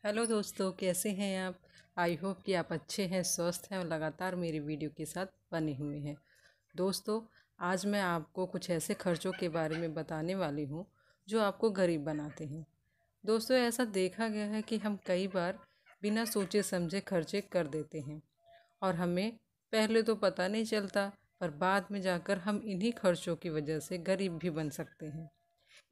Hello दोस्तों, कैसे हैं आप। आई होप कि आप अच्छे हैं, स्वस्थ हैं और लगातार मेरी वीडियो के साथ बने हुए हैं। दोस्तों, आज मैं आपको कुछ ऐसे खर्चों के बारे में बताने वाली हूँ जो आपको गरीब बनाते हैं। दोस्तों, ऐसा देखा गया है कि हम कई बार बिना सोचे समझे खर्चे कर देते हैं और हमें पहले तो पता नहीं चलता, पर बाद में जाकर हम इन्हीं खर्चों की वजह से गरीब भी बन सकते हैं।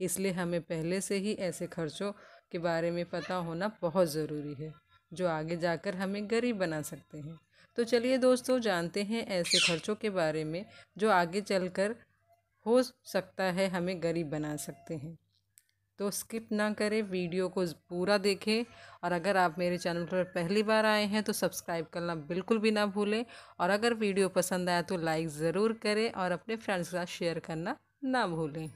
इसलिए हमें पहले से ही ऐसे खर्चों के बारे में पता होना बहुत ज़रूरी है जो आगे जाकर हमें गरीब बना सकते हैं। तो चलिए दोस्तों, जानते हैं ऐसे खर्चों के बारे में जो आगे चलकर हो सकता है हमें गरीब बना सकते हैं। तो स्किप ना करें, वीडियो को पूरा देखें। और अगर आप मेरे चैनल पर पहली बार आए हैं तो सब्सक्राइब करना बिल्कुल भी ना भूलें। और अगर वीडियो पसंद आया तो लाइक ज़रूर करें और अपने फ्रेंड्स के साथ शेयर करना ना भूलें।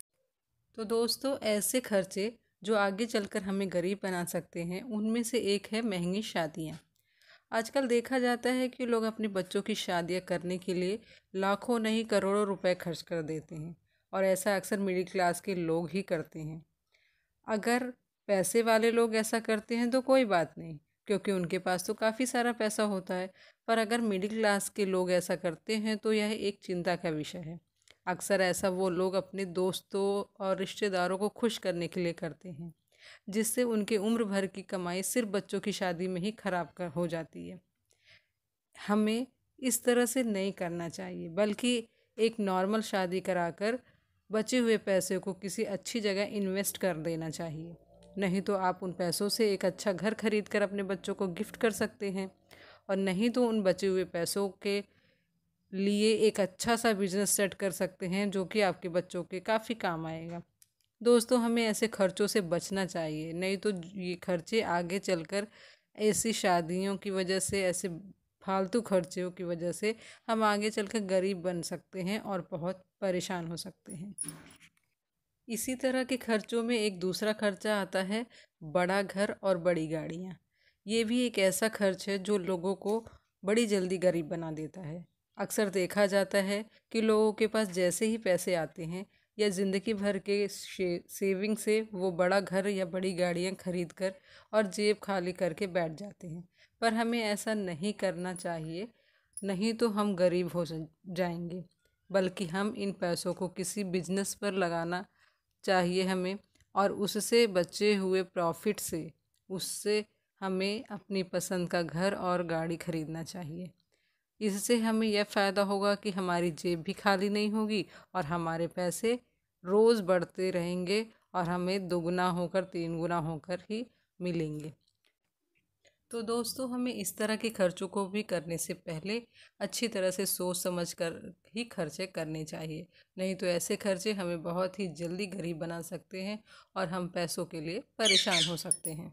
तो दोस्तों, ऐसे खर्चे जो आगे चलकर हमें गरीब बना सकते हैं उनमें से एक है महंगी शादियाँ। आजकल देखा जाता है कि लोग अपने बच्चों की शादियाँ करने के लिए लाखों नहीं करोड़ों रुपए खर्च कर देते हैं और ऐसा अक्सर मिडिल क्लास के लोग ही करते हैं। अगर पैसे वाले लोग ऐसा करते हैं तो कोई बात नहीं, क्योंकि उनके पास तो काफ़ी सारा पैसा होता है। पर अगर मिडिल क्लास के लोग ऐसा करते हैं तो यह एक चिंता का विषय है। अक्सर ऐसा वो लोग अपने दोस्तों और रिश्तेदारों को खुश करने के लिए करते हैं, जिससे उनके उम्र भर की कमाई सिर्फ बच्चों की शादी में ही खराब कर हो जाती है। हमें इस तरह से नहीं करना चाहिए, बल्कि एक नॉर्मल शादी कराकर बचे हुए पैसे को किसी अच्छी जगह इन्वेस्ट कर देना चाहिए। नहीं तो आप उन पैसों से एक अच्छा घर खरीद कर अपने बच्चों को गिफ्ट कर सकते हैं, और नहीं तो उन बचे हुए पैसों के लिए एक अच्छा सा बिजनेस सेट कर सकते हैं जो कि आपके बच्चों के काफ़ी काम आएगा। दोस्तों, हमें ऐसे खर्चों से बचना चाहिए, नहीं तो ये खर्चे आगे चलकर ऐसी शादियों की वजह से, ऐसे फालतू खर्चों की वजह से हम आगे चलकर गरीब बन सकते हैं और बहुत परेशान हो सकते हैं। इसी तरह के खर्चों में एक दूसरा खर्चा आता है, बड़ा घर और बड़ी गाड़ियाँ। ये भी एक ऐसा खर्च है जो लोगों को बड़ी जल्दी गरीब बना देता है। अक्सर देखा जाता है कि लोगों के पास जैसे ही पैसे आते हैं या ज़िंदगी भर के सेविंग से वो बड़ा घर या बड़ी गाड़ियाँ खरीद कर और जेब खाली करके बैठ जाते हैं। पर हमें ऐसा नहीं करना चाहिए, नहीं तो हम गरीब हो जाएंगे। बल्कि हम इन पैसों को किसी बिजनेस पर लगाना चाहिए हमें, और उससे बचे हुए प्रॉफिट से उससे हमें अपनी पसंद का घर और गाड़ी खरीदना चाहिए। इससे हमें यह फ़ायदा होगा कि हमारी जेब भी खाली नहीं होगी और हमारे पैसे रोज़ बढ़ते रहेंगे और हमें दोगुना होकर तीन गुना होकर ही मिलेंगे। तो दोस्तों, हमें इस तरह के खर्चों को भी करने से पहले अच्छी तरह से सोच समझ कर ही खर्चे करने चाहिए। नहीं तो ऐसे खर्चे हमें बहुत ही जल्दी गरीब बना सकते हैं और हम पैसों के लिए परेशान हो सकते हैं।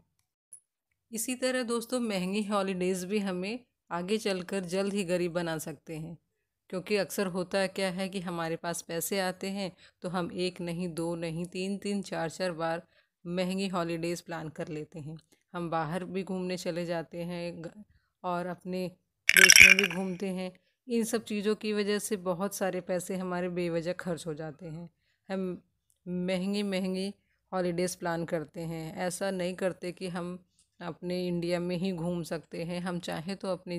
इसी तरह दोस्तों, महंगी हॉलीडेज़ भी हमें आगे चलकर जल्द ही गरीब बना सकते हैं, क्योंकि अक्सर होता क्या है कि हमारे पास पैसे आते हैं तो हम एक नहीं, दो नहीं, तीन तीन, चार चार बार महंगी हॉलीडेज़ प्लान कर लेते हैं। हम बाहर भी घूमने चले जाते हैं और अपने देश में भी घूमते हैं। इन सब चीज़ों की वजह से बहुत सारे पैसे हमारे बेवजह खर्च हो जाते हैं। हम महंगी महंगी हॉलीडेज़ प्लान करते हैं, ऐसा नहीं करते कि हम अपने इंडिया में ही घूम सकते हैं। हम चाहें तो अपने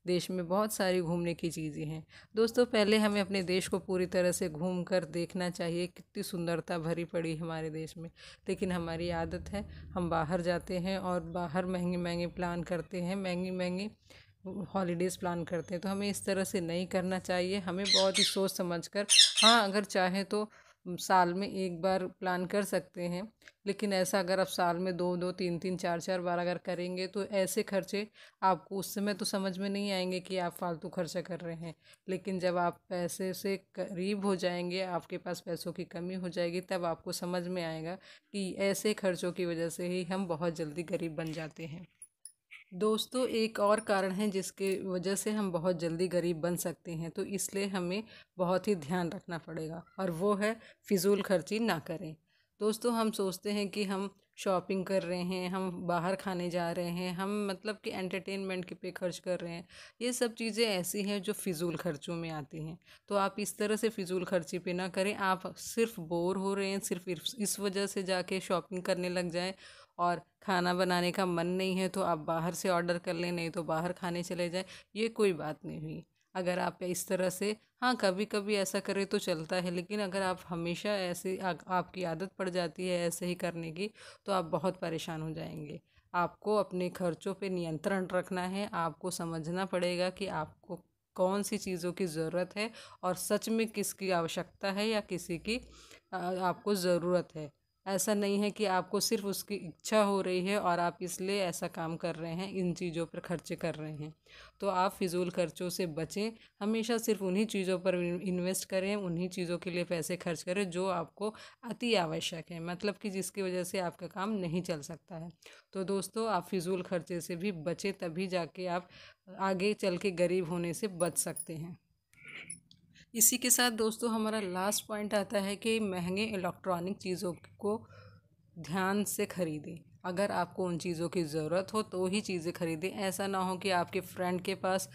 देश में बहुत सारी घूमने की चीज़ें हैं। दोस्तों, पहले हमें अपने देश को पूरी तरह से घूम कर देखना चाहिए, कितनी सुंदरता भरी पड़ी हमारे देश में। लेकिन हमारी आदत है, हम बाहर जाते हैं और बाहर महंगे महंगे प्लान करते हैं, महंगी महंगी हॉलीडेज़ प्लान करते हैं। तो हमें इस तरह से नहीं करना चाहिए। हमें बहुत ही सोच समझ कर, हाँ, अगर चाहें तो साल में एक बार प्लान कर सकते हैं। लेकिन ऐसा अगर आप साल में दो दो, तीन तीन, चार चार बार अगर करेंगे तो ऐसे खर्चे आपको उस समय तो समझ में नहीं आएंगे कि आप फालतू खर्चा कर रहे हैं। लेकिन जब आप पैसे से करीब हो जाएंगे, आपके पास पैसों की कमी हो जाएगी, तब आपको समझ में आएगा कि ऐसे खर्चों की वजह से ही हम बहुत जल्दी गरीब बन जाते हैं। दोस्तों, एक और कारण है जिसके वजह से हम बहुत जल्दी गरीब बन सकते हैं, तो इसलिए हमें बहुत ही ध्यान रखना पड़ेगा, और वो है फिजूल खर्ची ना करें। दोस्तों, हम सोचते हैं कि हम शॉपिंग कर रहे हैं, हम बाहर खाने जा रहे हैं, हम मतलब कि एंटरटेनमेंट के पे खर्च कर रहे हैं। ये सब चीज़ें ऐसी हैं जो फिजूल खर्चों में आती हैं। तो आप इस तरह से फिजूल खर्ची पे ना करें। आप सिर्फ बोर हो रहे हैं, सिर्फ इस वजह से जाके शॉपिंग करने लग जाएं और खाना बनाने का मन नहीं है तो आप बाहर से ऑर्डर कर लें, नहीं तो बाहर खाने चले जाएं, ये कोई बात नहीं हुई। अगर आप इस तरह से, हाँ कभी कभी ऐसा करें तो चलता है, लेकिन अगर आप हमेशा ऐसे आपकी आदत पड़ जाती है ऐसे ही करने की, तो आप बहुत परेशान हो जाएंगे। आपको अपने खर्चों पे नियंत्रण रखना है। आपको समझना पड़ेगा कि आपको कौन सी चीज़ों की ज़रूरत है और सच में किसकी आवश्यकता है या किसी की आपको ज़रूरत है। ऐसा नहीं है कि आपको सिर्फ उसकी इच्छा हो रही है और आप इसलिए ऐसा काम कर रहे हैं, इन चीज़ों पर खर्चे कर रहे हैं। तो आप फिजूल खर्चों से बचें। हमेशा सिर्फ उन्हीं चीज़ों पर इन्वेस्ट करें, उन्हीं चीज़ों के लिए पैसे खर्च करें जो आपको अति आवश्यक है, मतलब कि जिसकी वजह से आपका काम नहीं चल सकता है। तो दोस्तों, आप फिजूल खर्चे से भी बचें, तभी जाके आप आगे चल के गरीब होने से बच सकते हैं। इसी के साथ दोस्तों, हमारा लास्ट पॉइंट आता है कि महंगे इलेक्ट्रॉनिक चीज़ों को ध्यान से खरीदें। अगर आपको उन चीज़ों की ज़रूरत हो तो ही चीज़ें खरीदें। ऐसा ना हो कि आपके फ्रेंड के पास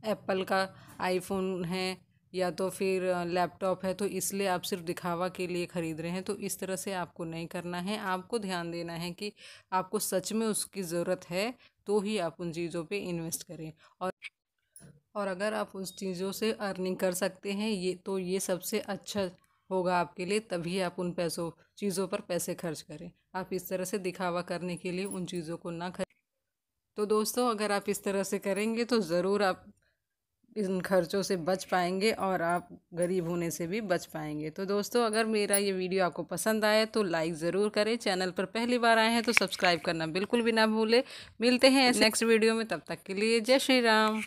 एप्पल का आईफोन है या तो फिर लैपटॉप है, तो इसलिए आप सिर्फ दिखावा के लिए ख़रीद रहे हैं। तो इस तरह से आपको नहीं करना है। आपको ध्यान देना है कि आपको सच में उसकी ज़रूरत है, तो ही आप उन चीज़ों पे इन्वेस्ट करें। और अगर आप उस चीज़ों से अर्निंग कर सकते हैं, ये सबसे अच्छा होगा आपके लिए। तभी आप उन चीज़ों पर पैसे खर्च करें। आप इस तरह से दिखावा करने के लिए उन चीज़ों को ना खरीदें। तो दोस्तों, अगर आप इस तरह से करेंगे तो ज़रूर आप इन खर्चों से बच पाएंगे और आप गरीब होने से भी बच पाएंगे। तो दोस्तों, अगर मेरा ये वीडियो आपको पसंद आए तो लाइक ज़रूर करें। चैनल पर पहली बार आए हैं तो सब्सक्राइब करना बिल्कुल भी ना भूलें। मिलते हैं नेक्स्ट वीडियो में, तब तक के लिए जय श्री राम।